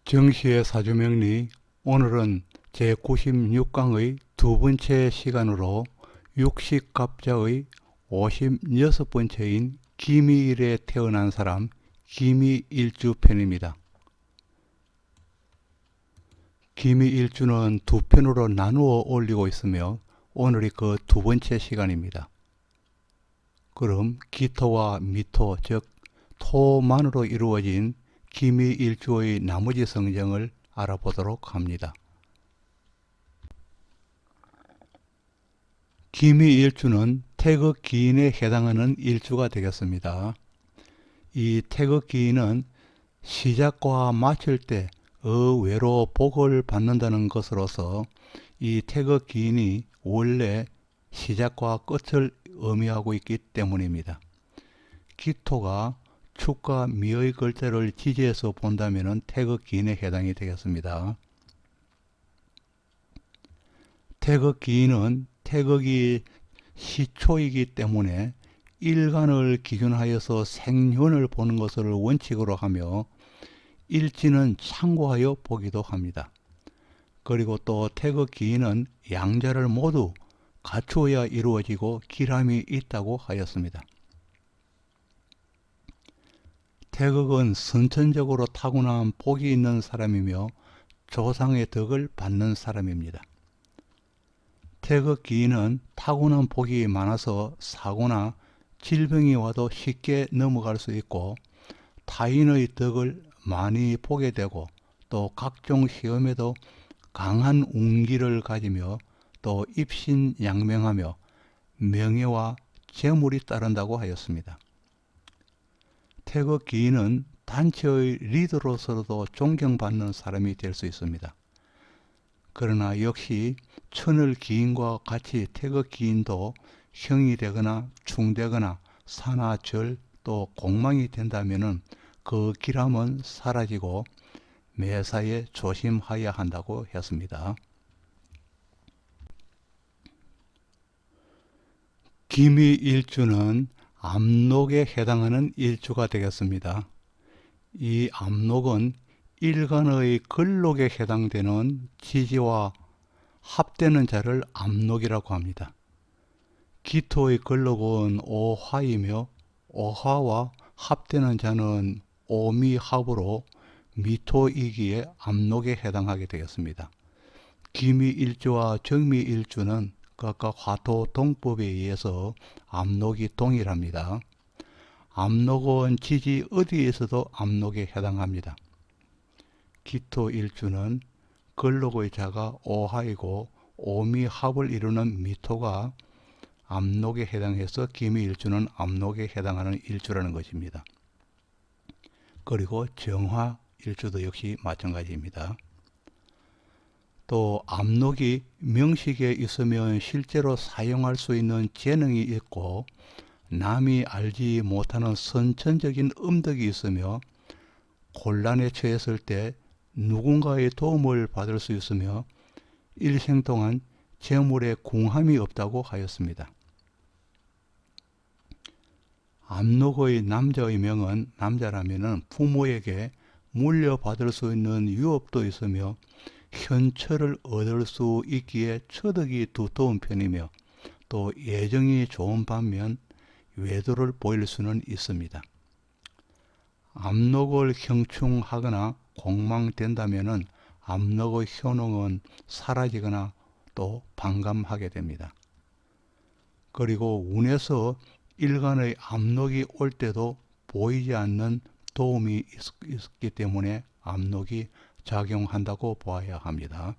정시의 사주명리, 오늘은 제96강의 두 번째 시간으로 육식갑자의 56번째인 기미일에 태어난 사람 기미일주 편입니다. 기미일주는 두 편으로 나누어 올리고 있으며 오늘이 그 두 번째 시간입니다. 그럼 기토와 미토, 즉 토만으로 이루어진 기미일주의 나머지 성정을 알아보도록 합니다. 기미일주는 태극기인에 해당하는 일주가 되겠습니다. 이 태극기인은 시작과 마칠 때 의외로 복을 받는다는 것으로서 이 태극기인이 원래 시작과 끝을 의미하고 있기 때문입니다. 기토가 축과 미의 글자를 지지해서 본다면 태극기인에 해당이 되겠습니다. 태극기인은 태극이 시초이기 때문에 일간을 기준하여서 생년을 보는 것을 원칙으로 하며 일지는 참고하여 보기도 합니다. 그리고 또 태극기인은 양자를 모두 갖추어야 이루어지고 기람이 있다고 하였습니다. 태극은 선천적으로 타고난 복이 있는 사람이며 조상의 덕을 받는 사람입니다. 태극기인은 타고난 복이 많아서 사고나 질병이 와도 쉽게 넘어갈 수 있고 타인의 덕을 많이 보게 되고 또 각종 시험에도 강한 운기를 가지며 또 입신양명하며 명예와 재물이 따른다고 하였습니다. 태극기인은 단체의 리더로서도 존경받는 사람이 될 수 있습니다. 그러나 역시 천을기인과 같이 태극기인도 형이 되거나 충되거나 사나절 또 공망이 된다면 그 기람은 사라지고 매사에 조심하여야 한다고 했습니다. 기미일주는 압록에 해당하는 일주가 되겠습니다. 이 압록은 일간의 근록에 해당되는 지지와 합되는 자를 압록이라고 합니다. 기토의 근록은 오화이며 오화와 합되는 자는 오미합으로 미토이기에 압록에 해당하게 되겠습니다. 기미일주와 정미일주는 각각 화토동법에 의해서 압록이 동일합니다. 압록은 지지 어디에서도 압록에 해당합니다. 기토일주는 근록의 자가 오하이고 오미합을 이루는 미토가 압록에 해당해서 기미일주는 압록에 해당하는 일주라는 것입니다. 그리고 정화일주도 역시 마찬가지입니다. 또 압록이 명식에 있으면 실제로 사용할 수 있는 재능이 있고 남이 알지 못하는 선천적인 음덕이 있으며 곤란에 처했을 때 누군가의 도움을 받을 수 있으며 일생 동안 재물에 궁함이 없다고 하였습니다. 압록의 남자의 명은 남자라면 부모에게 물려받을 수 있는 유업도 있으며 현처를 얻을 수 있기에 처덕이 두터운 편이며 또 예정이 좋은 반면 외도를 보일 수는 있습니다. 압록을 형충하거나 공망된다면 압록의 효능은 사라지거나 또 반감하게 됩니다. 그리고 운에서 일간의 압록이 올 때도 보이지 않는 도움이 있기 때문에 압록이 작용한다고 보아야 합니다.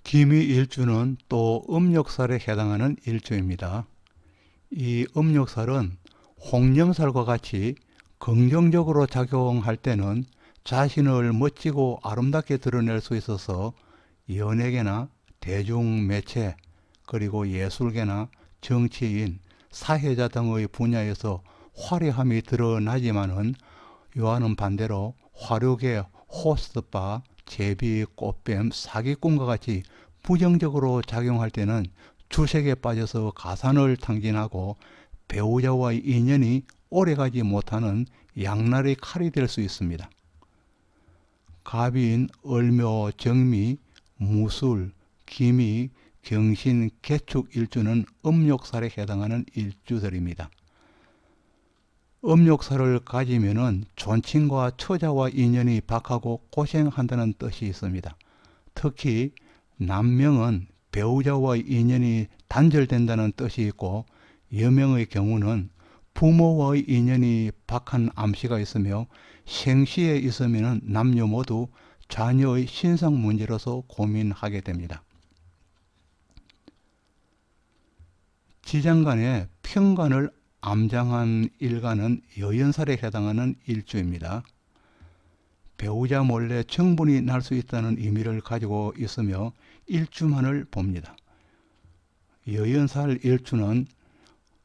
기미일주는 또 음력살에 해당하는 일주입니다. 이 음력살은 홍령살과 같이 긍정적으로 작용할 때는 자신을 멋지고 아름답게 드러낼 수 있어서 연예계나 대중매체 그리고 예술계나 정치인, 사회자 등의 분야에서 화려함이 드러나지만은 이와는 반대로 화려계, 호스트바, 제비, 꽃뱀, 사기꾼과 같이 부정적으로 작용할 때는 주색에 빠져서 가산을 탕진하고 배우자와의 인연이 오래가지 못하는 양날의 칼이 될 수 있습니다. 갑인, 을묘, 정미, 무술, 기미, 경신, 개축 일주는 음욕살에 해당하는 일주들입니다. 음욕살을 가지면은 존칭과 처자와 인연이 박하고 고생한다는 뜻이 있습니다. 특히 남명은 배우자와 인연이 단절된다는 뜻이 있고, 여명의 경우는 부모와의 인연이 박한 암시가 있으며, 생시에 있으면 남녀 모두 자녀의 신상 문제로서 고민하게 됩니다. 지장간에 평간을 암장한 일간은 여연살에 해당하는 일주입니다. 배우자 몰래 정분이 날 수 있다는 의미를 가지고 있으며 일주만을 봅니다. 여연살 일주는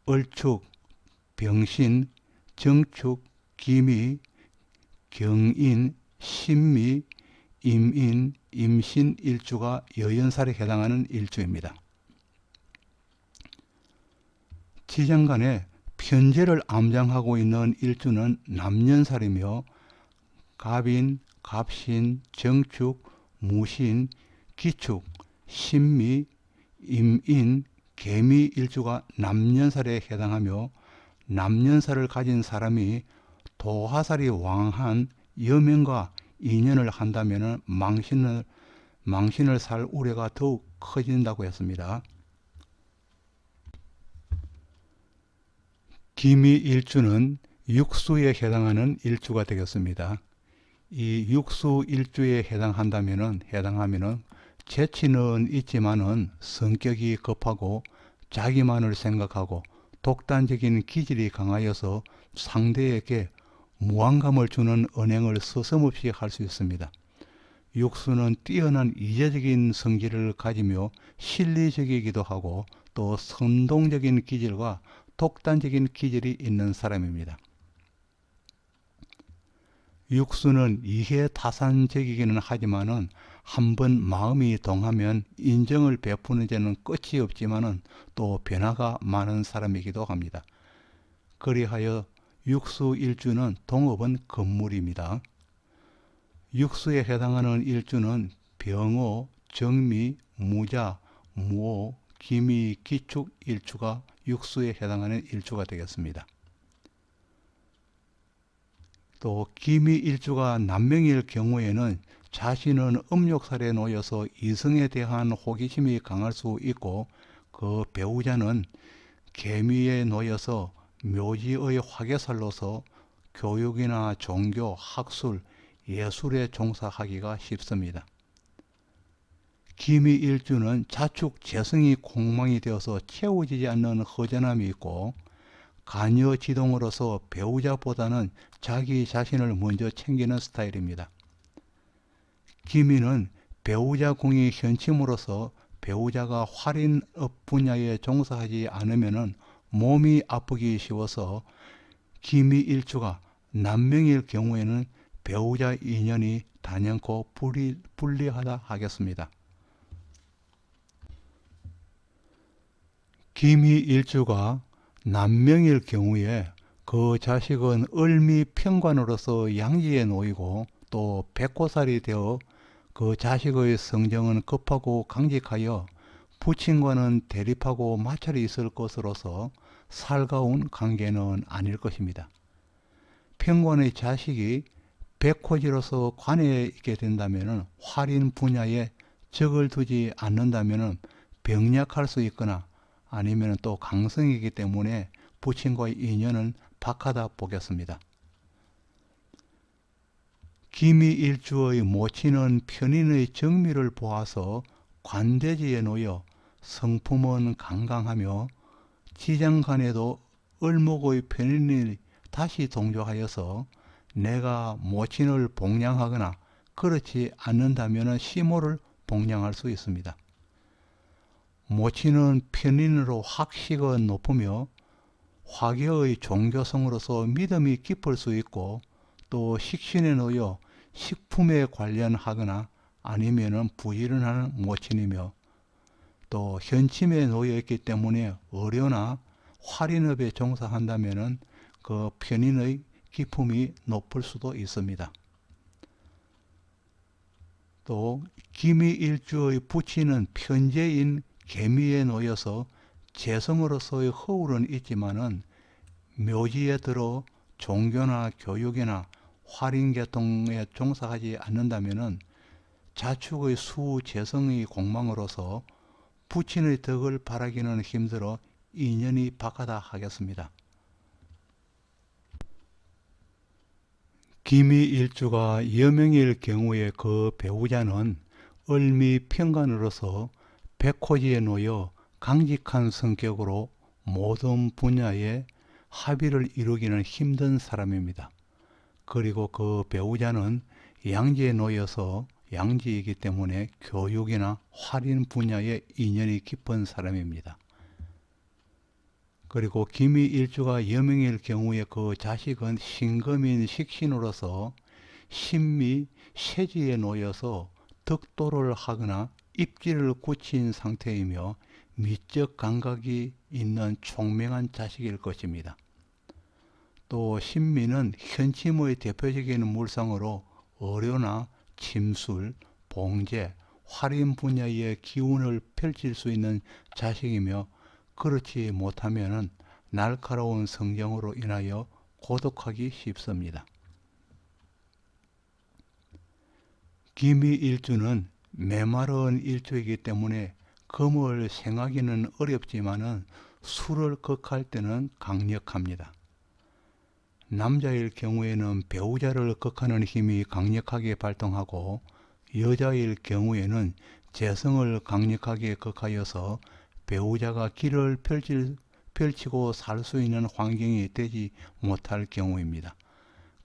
을축, 병신, 정축, 기미, 경인, 신미, 임인, 임신 일주가 여연살에 해당하는 일주입니다. 지장간에 편제를 암장하고 있는 일주는 남년살이며, 갑인, 갑신, 정축, 무신, 기축, 신미, 임인, 개미 일주가 남년살에 해당하며, 남년살을 가진 사람이 도화살이 왕한 여명과 인연을 한다면 망신을 살 우려가 더욱 커진다고 했습니다. 기미 일주는 육수에 해당하는 일주가 되겠습니다. 이 육수 일주에 해당하면은 재치는 있지만은 성격이 급하고 자기만을 생각하고 독단적인 기질이 강하여서 상대에게 무안감을 주는 언행을 서슴없이 할 수 있습니다. 육수는 뛰어난 이제적인 성질을 가지며 실리적이기도 하고 또 선동적인 기질과 독단적인 기질이 있는 사람입니다. 육수는 이해타산적이기는 하지만은 한번 마음이 동하면 인정을 베푸는 데는 끝이 없지만은 또 변화가 많은 사람이기도 합니다. 그리하여 육수 일주는 동업은 건물입니다. 육수에 해당하는 일주는 병호, 정미, 무자, 무호, 기미, 기축 일주가 육수에 해당하는 일주가 되겠습니다. 또 기미 일주가 남명일 경우에는 자신은 음욕살에 놓여서 이성에 대한 호기심이 강할 수 있고, 그 배우자는 개미에 놓여서 묘지의 화개살로서 교육이나 종교, 학술, 예술에 종사하기가 쉽습니다. 기미 일주는 자축 재성이 공망이 되어서 채워지지 않는 허전함이 있고, 가녀지동으로서 배우자보다는 자기 자신을 먼저 챙기는 스타일입니다. 기미는 배우자 공이 현침으로서 배우자가 활인업 분야에 종사하지 않으면 몸이 아프기 쉬워서 기미 일주가 남명일 경우에는 배우자 인연이 단연코 불리하다 하겠습니다. 기미 일주가 남명일 경우에 그 자식은 을미 평관으로서 양지에 놓이고 또 백호살이 되어 그 자식의 성정은 급하고 강직하여 부친과는 대립하고 마찰이 있을 것으로서 살가운 관계는 아닐 것입니다. 평관의 자식이 백호지로서 관에 있게 된다면 활인 분야에 적을 두지 않는다면 병약할 수 있거나 아니면 또 강성이기 때문에 부친과의 인연은 박하다 보겠습니다. 기미 일주의 모친은 편인의 정미를 보아서 관대지에 놓여 성품은 강강하며, 지장간에도 을목의 편인이 다시 동조하여서 내가 모친을 복량하거나 그렇지 않는다면 시모를 복량할 수 있습니다. 모친은 편인으로 학식은 높으며 화계의 종교성으로서 믿음이 깊을 수 있고, 또 식신에 놓여 식품에 관련하거나 아니면 부지런한 모친이며, 또 현침에 놓여 있기 때문에 의료나 활인업에 종사한다면 그 편인의 기품이 높을 수도 있습니다. 또 기미일주의 부치는 편재인 개미에 놓여서 재성으로서의 허울은 있지만은 묘지에 들어 종교나 교육이나 활인계통에 종사하지 않는다면은 자축의 수재성의 공망으로서 부친의 덕을 바라기는 힘들어 인연이 박하다 하겠습니다. 기미일주가 여명일 경우에 그 배우자는 을미평간으로서 백호지에 놓여 강직한 성격으로 모든 분야에 합의를 이루기는 힘든 사람입니다. 그리고 그 배우자는 양지에 놓여서 양지이기 때문에 교육이나 활인 분야에 인연이 깊은 사람입니다. 그리고 기미일주가 여명일 경우에 그 자식은 신금인 식신으로서 신미 세지에 놓여서 덕도를 하거나 입지를 굳힌 상태이며 미적 감각이 있는 총명한 자식일 것입니다. 또 신미는 현침의 대표적인 물상으로 어료나 침술, 봉제, 활인 분야의 기운을 펼칠 수 있는 자식이며 그렇지 못하면 날카로운 성정으로 인하여 고독하기 쉽습니다. 기미일주는 메마른 일주이기 때문에 금을 생하기는 어렵지만은 수를 극할 때는 강력합니다. 남자일 경우에는 배우자를 극하는 힘이 강력하게 발동하고 여자일 경우에는 재성을 강력하게 극하여서 배우자가 길을 펼치고 살 수 있는 환경이 되지 못할 경우입니다.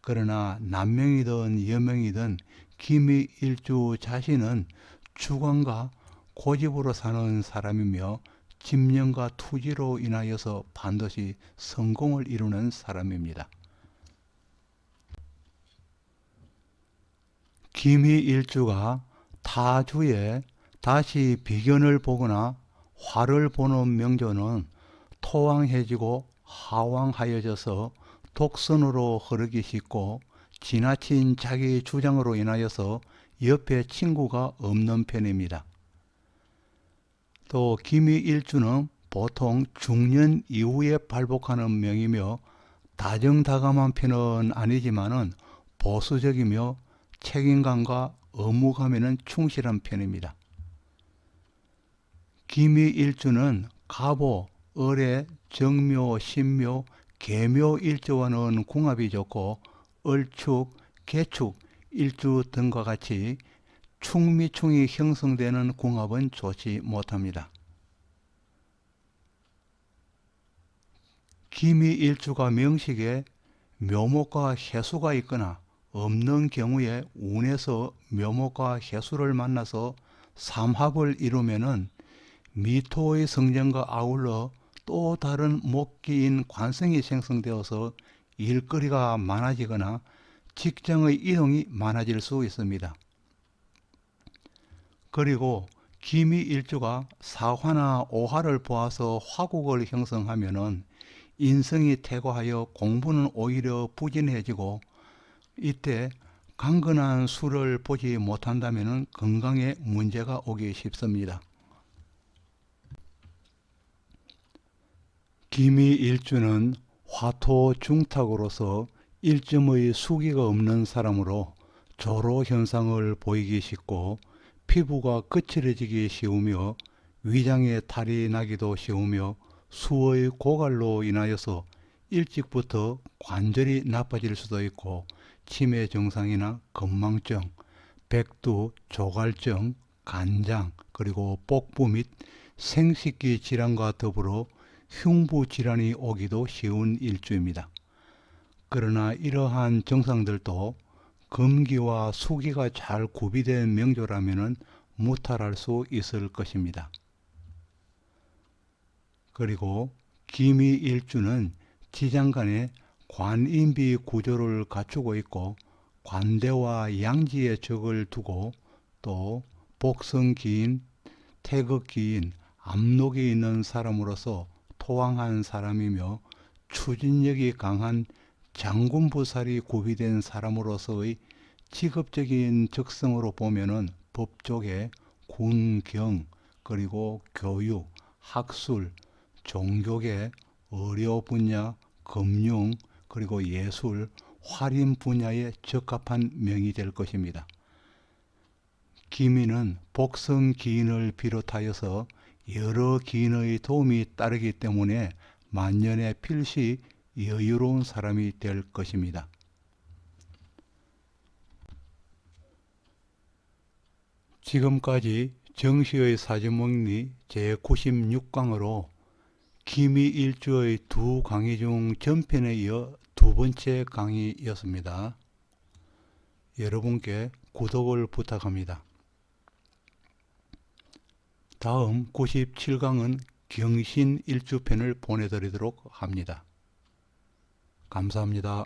그러나 남명이든 여명이든 기미일주 자신은 주관과 고집으로 사는 사람이며 집념과 투지로 인하여서 반드시 성공을 이루는 사람입니다. 기미일주가 타주에 다시 비견을 보거나 화를 보는 명조는 토왕해지고 하왕하여져서 독선으로 흐르기 쉽고 지나친 자기 주장으로 인하여서 옆에 친구가 없는 편입니다. 또 기미일주는 보통 중년 이후에 발복하는 명이며 다정다감한 편은 아니지만은 보수적이며 책임감과 의무감에는 충실한 편입니다. 기미일주는 갑오, 을의 정묘, 신묘, 계묘일주와는 궁합이 좋고 을축, 개축, 일주 등과 같이 충미충이 형성되는 궁합은 좋지 못합니다. 기미일주가 명식에 묘목과 해수가 있거나 없는 경우에 운에서 묘목과 해수를 만나서 삼합을 이루면은 미토의 성정과 아울러 또 다른 목기인 관성이 생성되어서 일거리가 많아지거나 직장의 이동이 많아질 수 있습니다. 그리고 기미일주가 사화나 오화를 보아서 화국을 형성하면은 인성이 퇴고하여 공부는 오히려 부진해지고 이때 강건한 수를 보지 못한다면 건강에 문제가 오기 쉽습니다. 기미일주는 화토 중탁으로서 일점의 수기가 없는 사람으로 조로 현상을 보이기 쉽고 피부가 거칠어지기 쉬우며 위장에 탈이 나기도 쉬우며 수의 고갈로 인하여서 일찍부터 관절이 나빠질 수도 있고 치매 증상이나 건망증, 백두, 조갈증, 간장, 그리고 복부 및 생식기 질환과 더불어 흉부 질환이 오기도 쉬운 일주입니다. 그러나 이러한 증상들도 금기와 수기가 잘 구비된 명조라면 무탈할 수 있을 것입니다. 그리고 기미일주는 지장간에 관인비 구조를 갖추고 있고 관대와 양지의 적을 두고 또 복성기인, 태극기인, 압록이 있는 사람으로서 토왕한 사람이며 추진력이 강한 장군부살이 구비된 사람으로서의 직업적인 적성으로 보면은 법조계, 군경, 그리고 교육, 학술, 종교계, 의료 분야, 금융, 그리고 예술, 활인 분야에 적합한 명이 될 것입니다. 기민은 복성 기인을 비롯하여서 여러 기인의 도움이 따르기 때문에 만년에 필시 여유로운 사람이 될 것입니다. 지금까지 정시의 사주명리 제96강으로 기미일주의 두 강의 중 전편에 이어 두 번째 강의였습니다. 여러분께 구독을 부탁합니다. 다음 97강은 경신일주편을 보내드리도록 합니다. 감사합니다.